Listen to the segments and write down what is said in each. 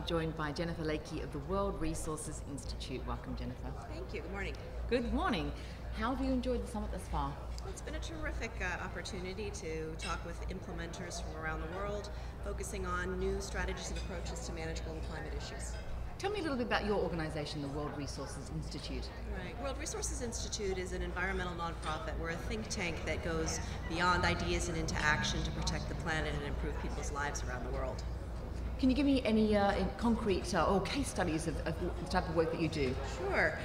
now joined by Jennifer Layke of the World Resources Institute. Welcome, Jennifer. Thank you. Good morning. Good morning. How have you enjoyed the summit thus far? It's been a terrific opportunity to talk with implementers from around the world, focusing on new strategies and approaches to manage global climate issues. Tell me a little bit about your organization, the World Resources Institute. Right. World Resources Institute is an environmental nonprofit. We're a think tank that goes beyond ideas and into action to protect the planet and improve people's lives around the world. Can you give me any concrete or case studies of the type of work that you do? Sure.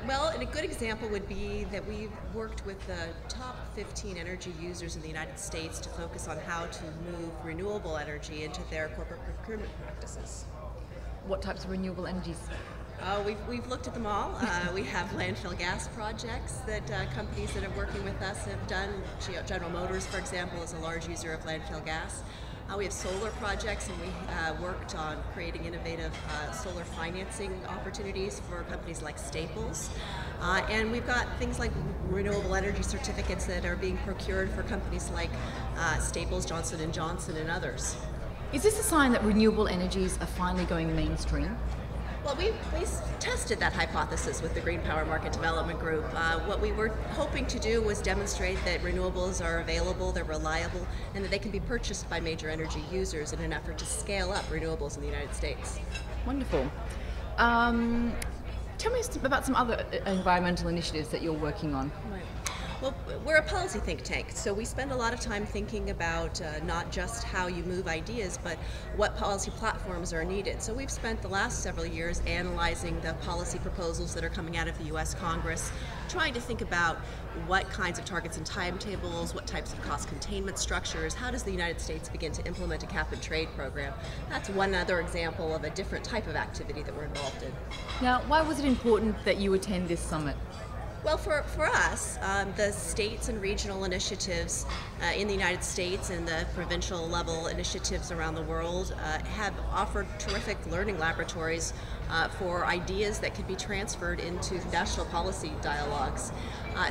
Well, and a good example would be that we've worked with the top 15 energy users in the United States to focus on how to move renewable energy into their corporate procurement practices. What types of renewable energies? We've looked at them all. We have landfill gas projects that companies that are working with us have done. General Motors, for example, is a large user of landfill gas. We have solar projects, and we worked on creating innovative solar financing opportunities for companies like Staples. And we've got things like renewable energy certificates that are being procured for companies like Staples, Johnson & Johnson, and others. Is this a sign that renewable energies are finally going mainstream? Well, we tested that hypothesis with the Green Power Market Development Group. What we were hoping to do was demonstrate that renewables are available, they're reliable, and that they can be purchased by major energy users in an effort to scale up renewables in the United States. Wonderful. Tell me about some other environmental initiatives that you're working on. Right. Well, we're a policy think tank, so we spend a lot of time thinking about not just how you move ideas, but what policy platforms are needed. So we've spent the last several years analyzing the policy proposals that are coming out of the U.S. Congress, trying to think about what kinds of targets and timetables, what types of cost containment structures, how does the United States begin to implement a cap and trade program. That's one other example of a different type of activity that we're involved in. Now, why was it important that you attend this summit? Well, for us, the states and regional initiatives in the United States and the provincial level initiatives around the world have offered terrific learning laboratories for ideas that could be transferred into national policy dialogues.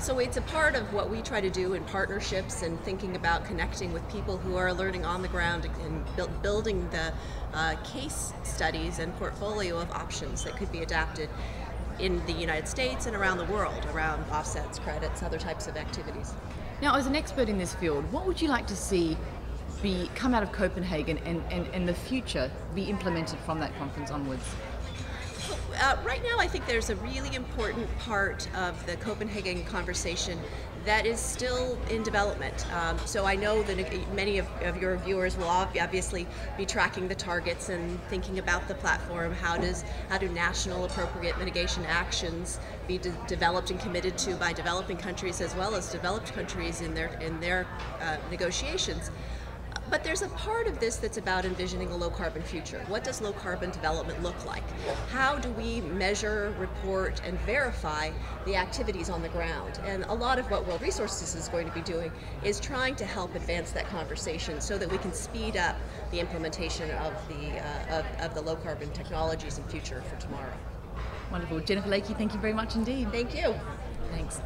So it's a part of what we try to do in partnerships and thinking about connecting with people who are learning on the ground and building the case studies and portfolio of options that could be adapted in the United States and around the world, around offsets, credits, other types of activities. Now, as an expert in this field, what would you like to see come out of Copenhagen and the future be implemented from that conference onwards? Right now, I think there's a really important part of the Copenhagen conversation that is still in development. So I know that many of your viewers will obviously be tracking the targets and thinking about the platform. How do national appropriate mitigation actions be developed and committed to by developing countries as well as developed countries in their negotiations? But there's a part of this that's about envisioning a low-carbon future. What does low-carbon development look like? How do we measure, report, and verify the activities on the ground? And a lot of what World Resources is going to be doing is trying to help advance that conversation so that we can speed up the implementation of the low-carbon technologies and future for tomorrow. Wonderful. Jennifer Layke, thank you very much indeed. Thank you. Thanks.